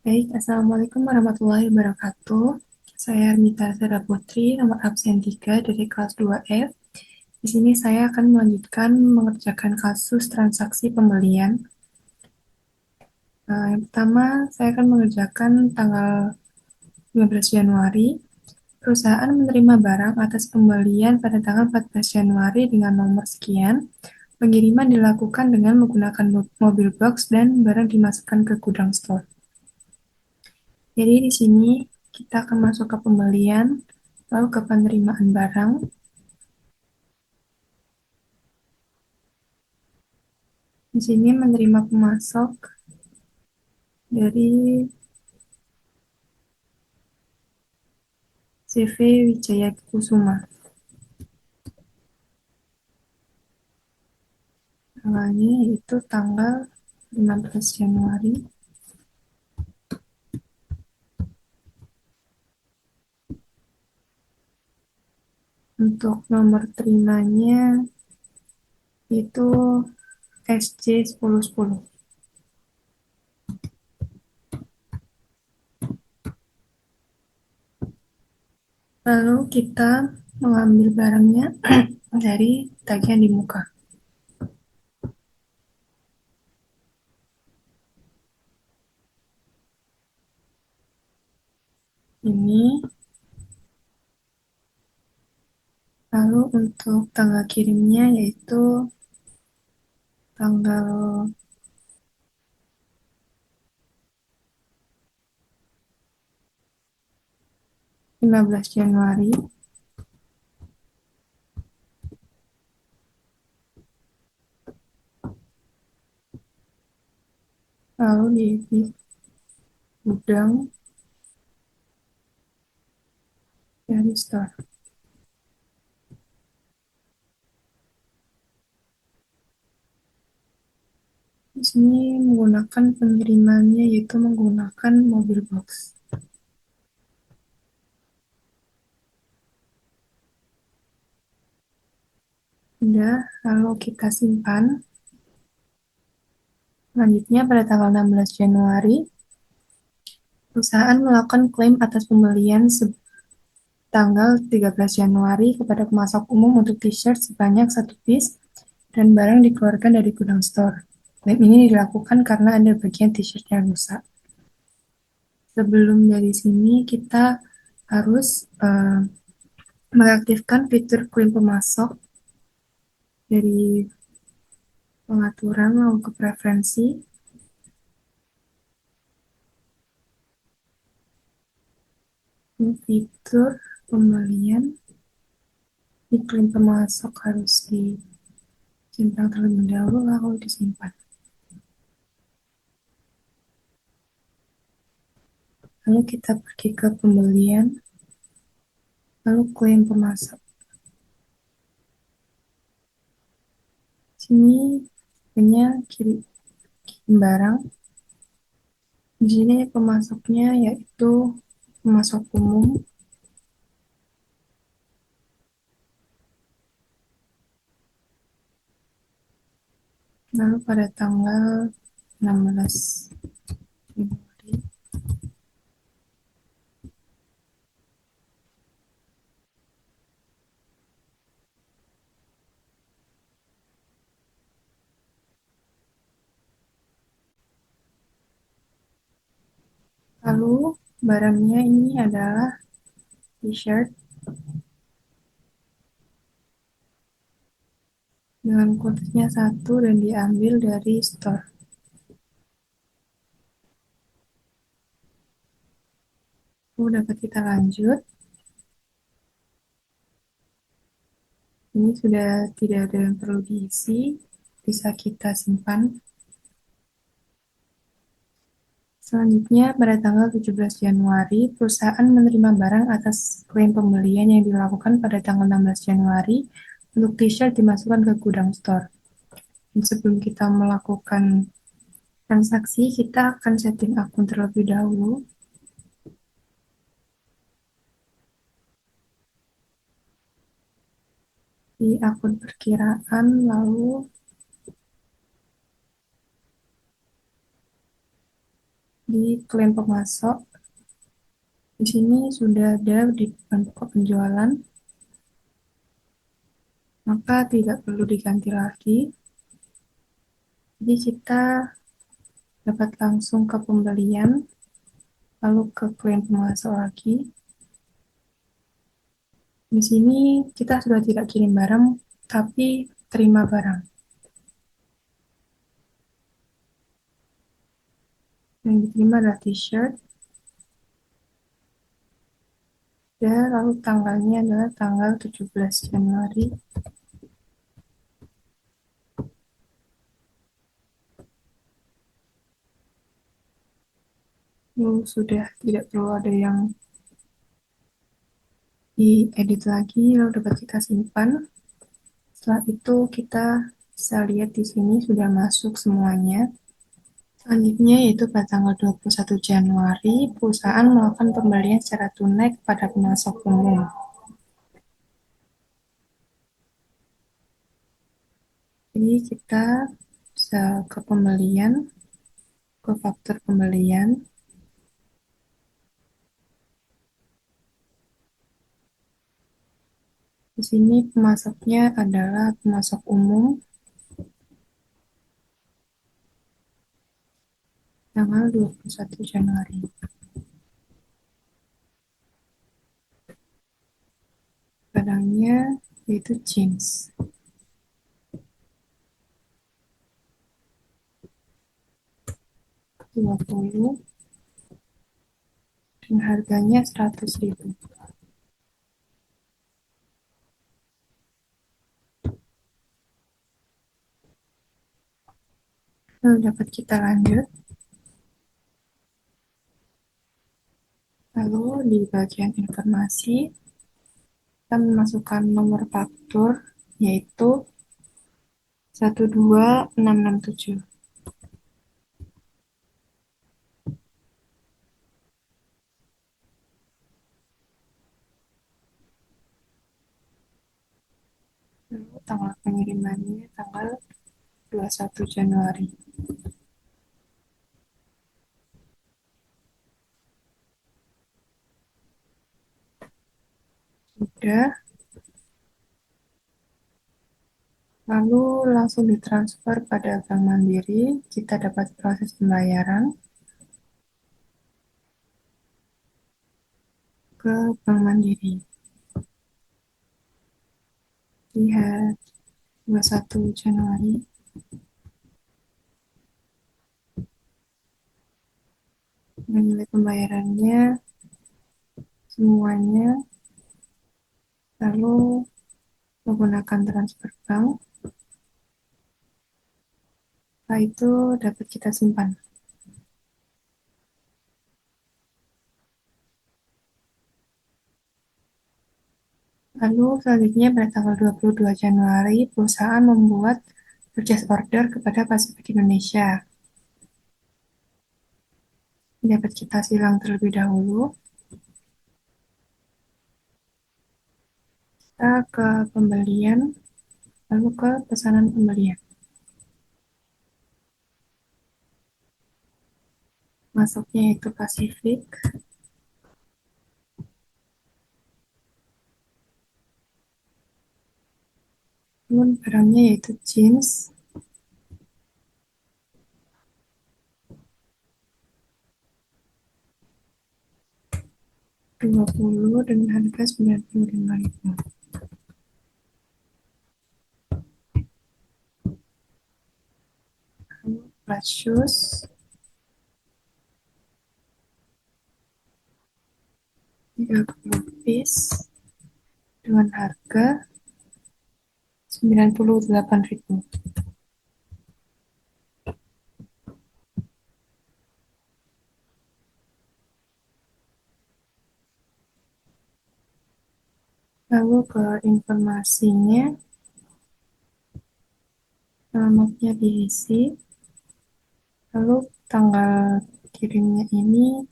Baik, Assalamualaikum warahmatullahi wabarakatuh. Saya Mita Zara Putri, nomor absen 3 dari kelas 2F. Di sini saya akan melanjutkan mengerjakan kasus transaksi pembelian. Yang pertama, saya akan mengerjakan tanggal 15 Januari. Perusahaan menerima barang atas pembelian pada tanggal 14 Januari dengan nomor sekian. Pengiriman dilakukan dengan menggunakan mobil box dan barang dimasukkan ke gudang store. Jadi di sini kita akan masuk ke pembelian, lalu ke penerimaan barang. Di sini menerima pemasok dari CV Wijaya Kusuma. Tanggalnya yaitu tanggal 15 Januari. Untuk nomor terimanya itu SC1010. Lalu kita mengambil barangnya dari tagihan di muka. Ini. Lalu untuk tanggal kirimnya yaitu tanggal 15 Januari. Lalu di gudang dari store. Di sini menggunakan pengirimannya yaitu menggunakan mobil box. Sudah, lalu kita simpan. Selanjutnya pada tanggal 16 Januari, perusahaan melakukan klaim atas pembelian tanggal 13 Januari kepada pemasok umum untuk t-shirt sebanyak 1 piece dan barang dikeluarkan dari gudang store. Klaim ini dilakukan karena ada bagian t-shirt yang rusak. Sebelum dari sini kita harus mengaktifkan fitur klaim pemasok dari pengaturan lalu ke preferensi. Fitur pembelian iklim pemasok harus disimpan terlebih dahulu lalu disimpan. Lalu kita pergi ke pembelian, lalu klaim pemasok. Sini punya kirim barang. Di sini pemasoknya yaitu pemasok umum. Lalu pada tanggal 16 Februari. Lalu barangnya ini adalah t-shirt dengan kodenya 1 dan diambil dari store. Dapat kita lanjut. Ini sudah tidak ada yang perlu diisi, bisa kita simpan. Selanjutnya, pada tanggal 17 Januari, perusahaan menerima barang atas klaim pembelian yang dilakukan pada tanggal 16 Januari untuk t-shirt dimasukkan ke gudang store. Dan sebelum kita melakukan transaksi, kita akan setting akun terlebih dahulu. Di akun perkiraan, lalu Di klaim pemasok, di sini sudah ada di depan pokok penjualan, maka tidak perlu diganti lagi. Jadi kita dapat langsung ke pembelian, lalu ke klaim pemasok lagi. Di sini kita sudah tidak kirim barang, tapi terima barang. Yang diterima adalah t-shirt, dan lalu tanggalnya adalah tanggal 17 Januari. Sudah tidak perlu ada yang diedit lagi, lalu dapat kita simpan. Setelah itu kita bisa lihat di sini sudah masuk semuanya. Selanjutnya yaitu pada tanggal 21 Januari, perusahaan melakukan pembelian secara tunai kepada pemasok umum. Jadi kita bisa ke pembelian, ke faktur pembelian. Di sini pemasoknya adalah pemasok umum, tanggal 21 Januari. Barangnya yaitu jeans. 20 dan harganya 100.000. Lalu dapat kita lanjut. Lalu di bagian informasi kita memasukkan nomor faktur yaitu 12667. Lalu tanggal pengirimannya tanggal 21 Januari. Sudah, lalu langsung ditransfer pada Bank Mandiri. Kita dapat proses pembayaran ke Bank Mandiri. Lihat 21 Januari. Nilai pembayarannya semuanya, lalu menggunakan transfer bank. Setelah itu dapat kita simpan. Lalu selanjutnya pada tanggal 22 Januari, perusahaan membuat purchase order kepada Pasifik Indonesia. Dapat kita silang terlebih dahulu. Kita ke pembelian, lalu ke pesanan pembelian. Masuknya itu Pasifik. Namun barangnya yaitu jeans. 20 dengan harga 95.000. Lalu flat shoes 30 piece dengan harga 98.000. Lalu ke informasinya, alamatnya diisi, lalu tanggal kirimnya ini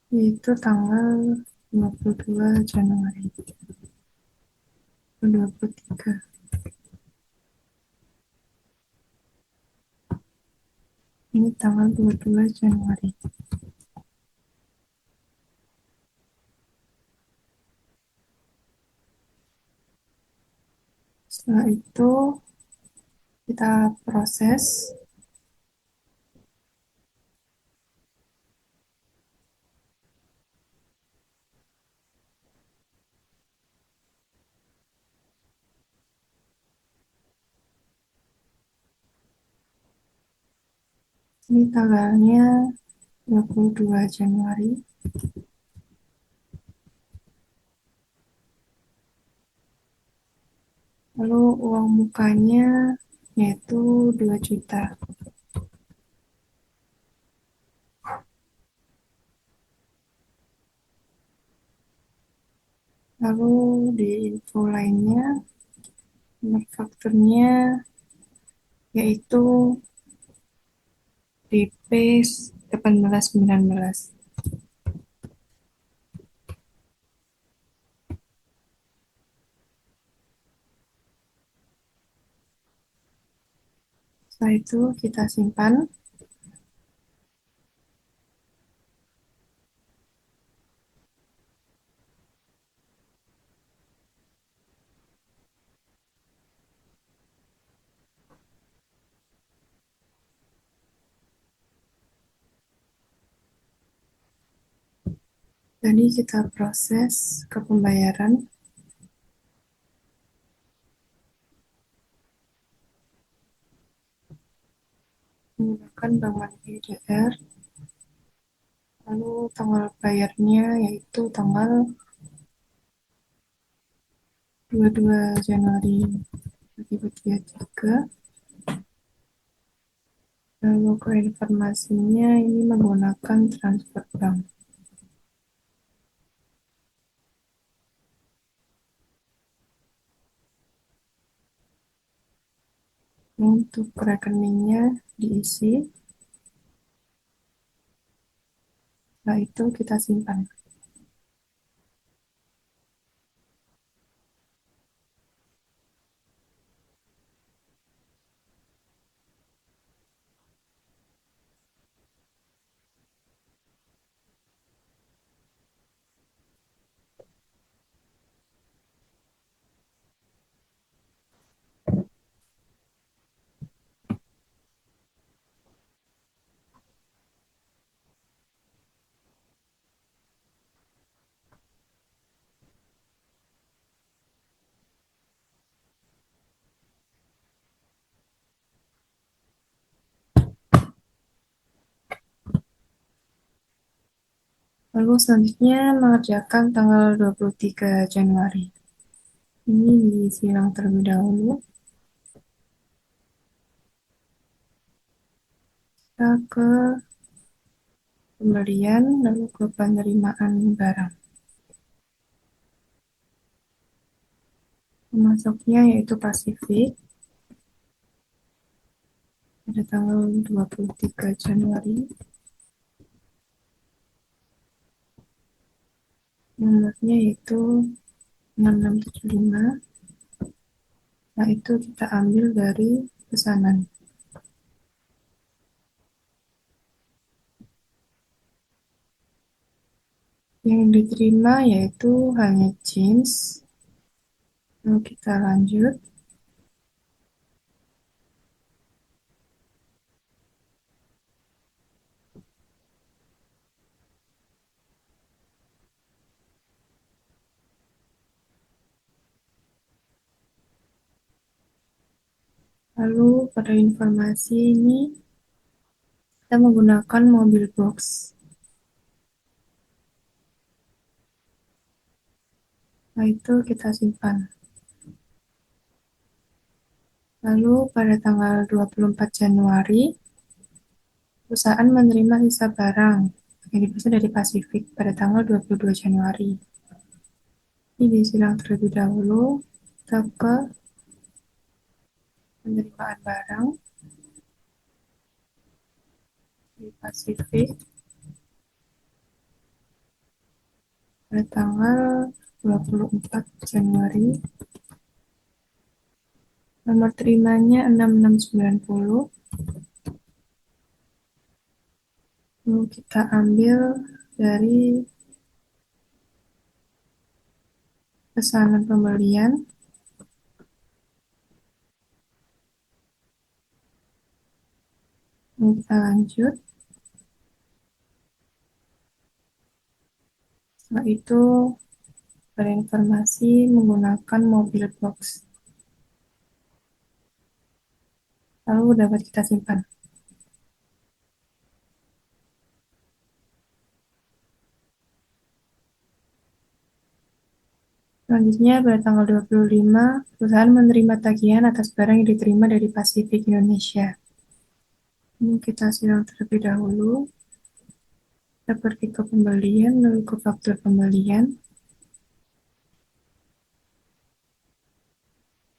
yaitu tanggal 22 Januari 2023. Ini tanggal 22 Januari. Setelah itu kita proses. Ini tanggalnya 22 Januari. Lalu uang mukanya yaitu 2 juta. Lalu di info lainnya, nomor fakturnya yaitu DP 1819. Setelah itu kita simpan. Jadi kita proses ke pembayaran menggunakan Bank Mandiri DR. Lalu tanggal bayarnya yaitu tanggal 22 Januari 2023. Lalu ke informasinya ini menggunakan transfer bank. Untuk rekeningnya diisi. Setelah itu kita simpan. Lalu selanjutnya mengerjakan tanggal 23 Januari. Ini disilang terlebih dahulu. Kita ke pembelian, lalu ke penerimaan barang. Pemasoknya yaitu Pasifik pada tanggal 23 Januari. Nomornya yaitu 6675. Nah, itu kita ambil dari pesanan. Yang diterima yaitu hanya jeans. Lalu kita lanjut. Lalu pada informasi ini kita menggunakan mobil box. Nah, itu kita simpan. Lalu pada tanggal 24 Januari, perusahaan menerima sisa barang yang dipesan dari Pasifik pada tanggal 22 Januari. Ini disilang terlebih dahulu, kita ke penerimaan barang di Pasifik pada tanggal 24 Januari. Nomor terimanya 6690. Lalu kita ambil dari pesanan pembelian. Lalu kita lanjut. Setelah itu berinformasi menggunakan mobil box. Lalu dapat kita simpan. Selanjutnya, pada tanggal 25, perusahaan menerima tagihan atas barang yang diterima dari Pasifik Indonesia. Ini kita silang terlebih dahulu. Kita pergi ke pembelian, lalu ke faktur pembelian.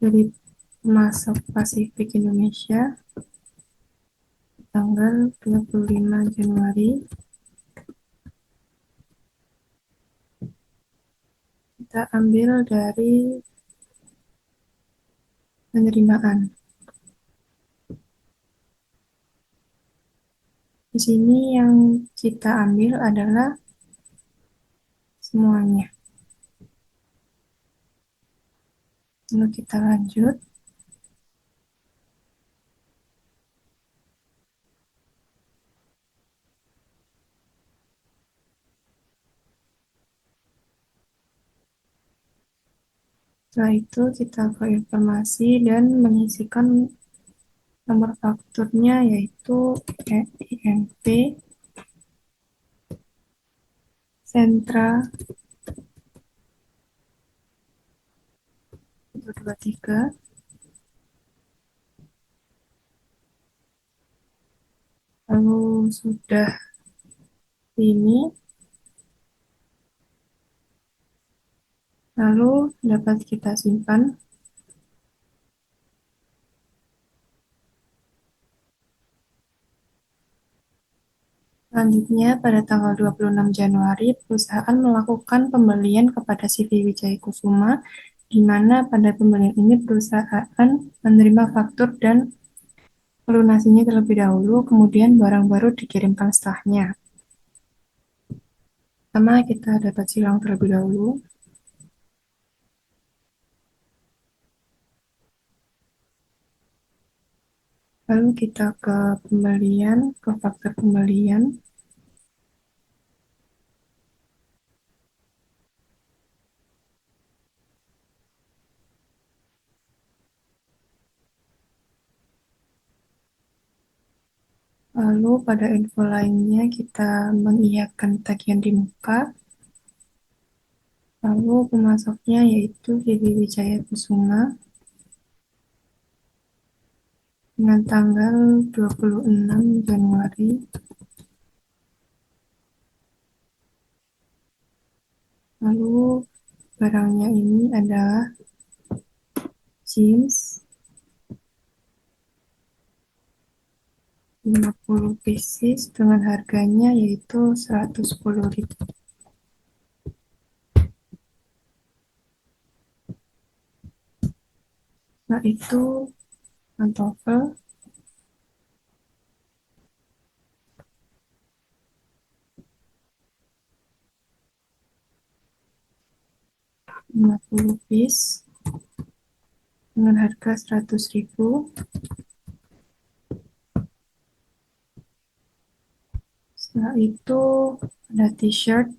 Dari pemasok Pasifik Indonesia, tanggal 25 Januari, kita ambil dari penerimaan. Di sini yang kita ambil adalah semuanya. Lalu kita lanjut. Setelah itu kita ke informasi dan mengisikan nomor fakturnya, yaitu IMP Sentra 123. Lalu sudah ini, lalu dapat kita simpan. Selanjutnya, pada tanggal 26 Januari, perusahaan melakukan pembelian kepada CV Wijaya Kusuma, di mana pada pembelian ini perusahaan menerima faktur dan melunasinya terlebih dahulu, kemudian barang baru dikirimkan setelahnya. Pertama, kita dapat silang terlebih dahulu. Lalu kita ke pembelian, ke faktur pembelian. Lalu pada info lainnya kita mengiyakan tagihan di muka. Lalu pemasoknya yaitu CV Wijaya Kusuma dengan tanggal 26 Januari. Lalu barangnya ini adalah jeans 50 pieces dengan harganya yaitu 110.000. Nah, itu pantofel 50 piece dengan harga 100.000. Setelah itu ada t-shirt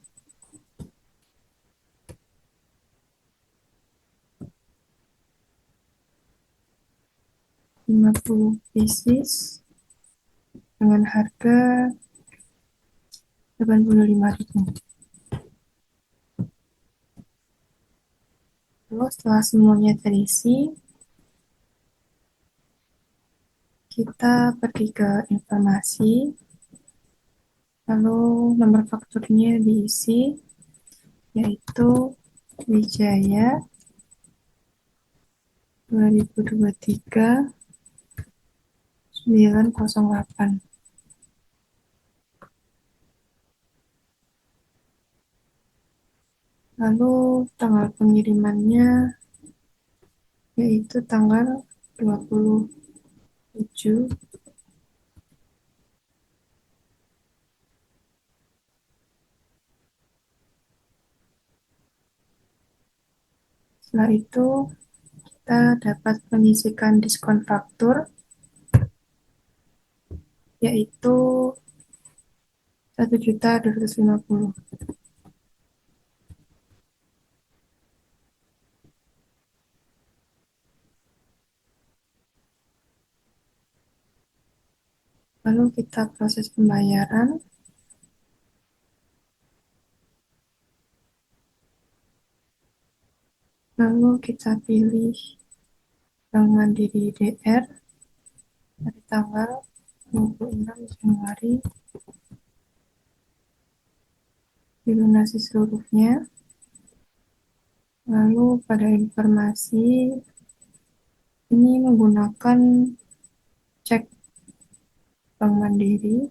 50 pieces dengan harga 85.000. Lalu setelah semuanya terisi, kita pergi ke informasi, lalu nomor fakturnya diisi, yaitu Wijaya 2023 908. Lalu tanggal pengirimannya yaitu tanggal 27 Setelah itu, kita dapat menyisihkan diskon faktur, yaitu 1.250.000. Lalu kita proses pembayaran, lalu kita pilih Bank Mandiri DR pada tanggal 26 Januari, dilunasi seluruhnya. Lalu pada informasi ini menggunakan cek Bank Mandiri,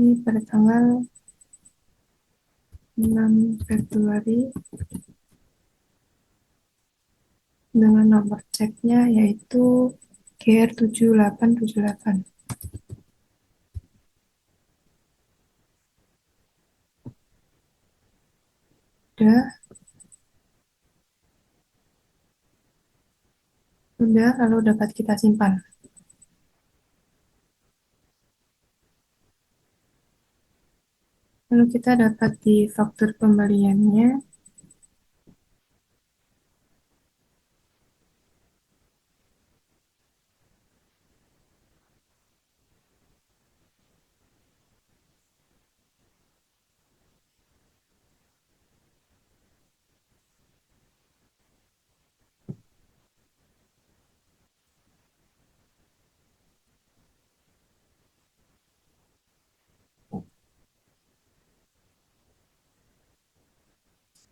ini pada tanggal 6 Februari dengan nomor ceknya yaitu GR7878. Sudah, lalu dapat kita simpan. Lalu kita dapat di faktur pembeliannya,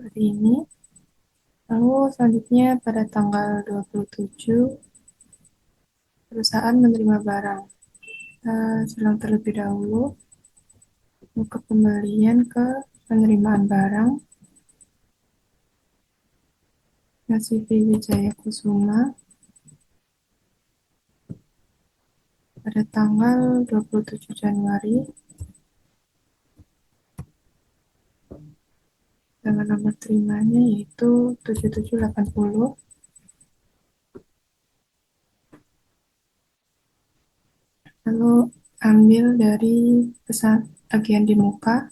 seperti ini. Lalu selanjutnya pada tanggal 27, perusahaan menerima barang. Kita silang terlebih dahulu ke pembelian ke penerimaan barang. CV Wijaya Kusuma pada tanggal 27 Januari dengan nomor terimanya yaitu 7780. Lalu ambil dari pesan bagian di muka.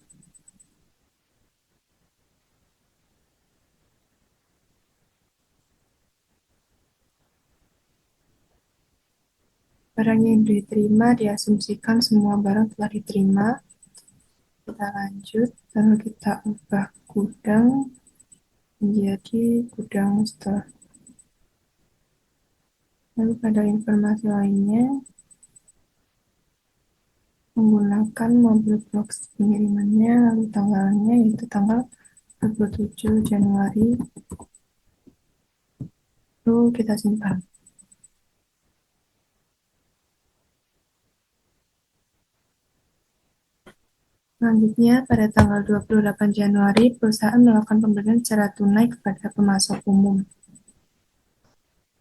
Barang yang diterima diasumsikan semua barang telah diterima. Kita lanjut, lalu kita ubah gudang menjadi gudang store. Lalu pada informasi lainnya, menggunakan mobil box pengirimannya, lalu tanggalnya yaitu tanggal 27 Januari, lalu kita simpan. Selanjutnya, pada tanggal 28 Januari, perusahaan melakukan pembelian secara tunai kepada pemasok umum.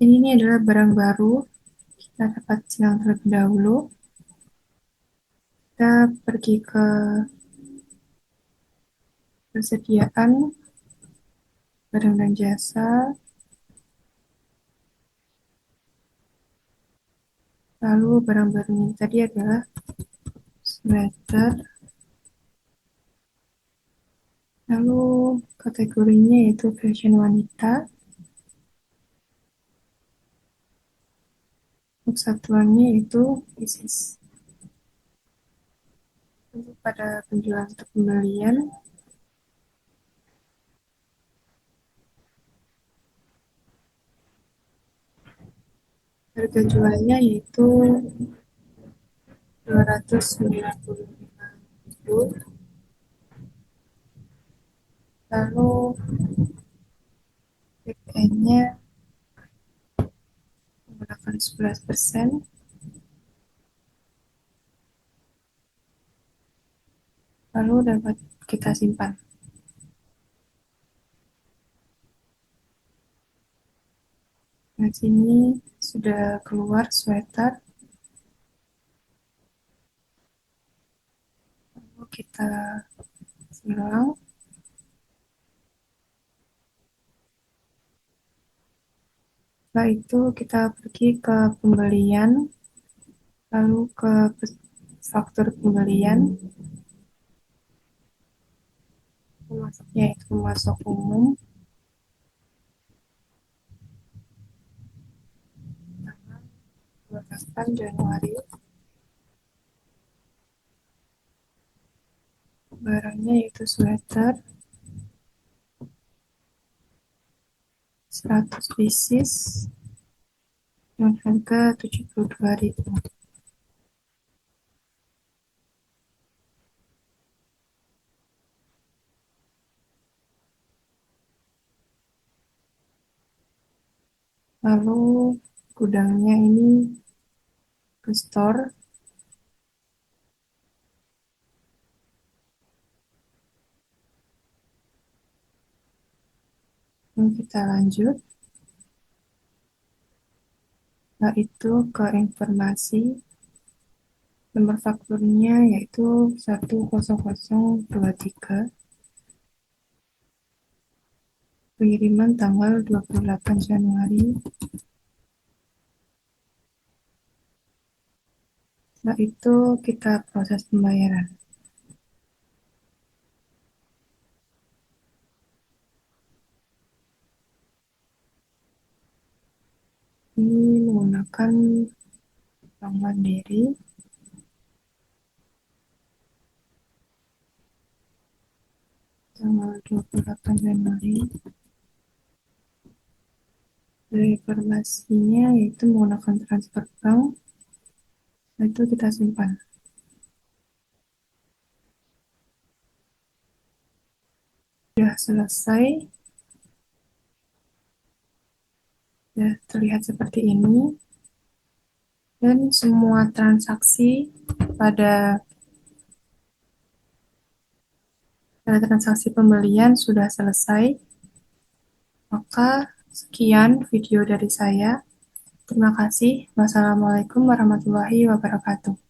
Ini adalah barang baru, kita dapat silang terlebih dahulu. Kita pergi ke persediaan barang dan jasa, lalu barang baru ini tadi adalah sweater, lalu kategorinya yaitu fashion wanita, untuk satuannya yaitu pieces. Untuk pada penjualan untuk pembelian, harga jualnya yaitu 295.000. Lalu PPN-nya menggunakan 11%. Lalu dapat kita simpan. Nah, sini sudah keluar sweater. Lalu kita hilang. Setelah itu kita pergi ke pembelian, lalu ke faktur pembelian, pemasoknya itu pemasok umum, 28 Januari, barangnya yaitu sweater, 100 pieces, dengan harga 72.000. Lalu gudangnya ini ke store, lalu kita lanjut, setelah itu ke informasi, nomor fakturnya yaitu 10023, pengiriman tanggal 28 Januari. Setelah itu kita proses pembayaran. Ini menggunakan Bank Mandiri, tanggal 28 Januari. Dari informasinya yaitu menggunakan transfer bank, itu kita simpan. Sudah selesai, sudah terlihat seperti ini, dan semua transaksi pada transaksi pembelian sudah selesai. Maka sekian video dari saya. Terima kasih. Wassalamualaikum warahmatullahi wabarakatuh.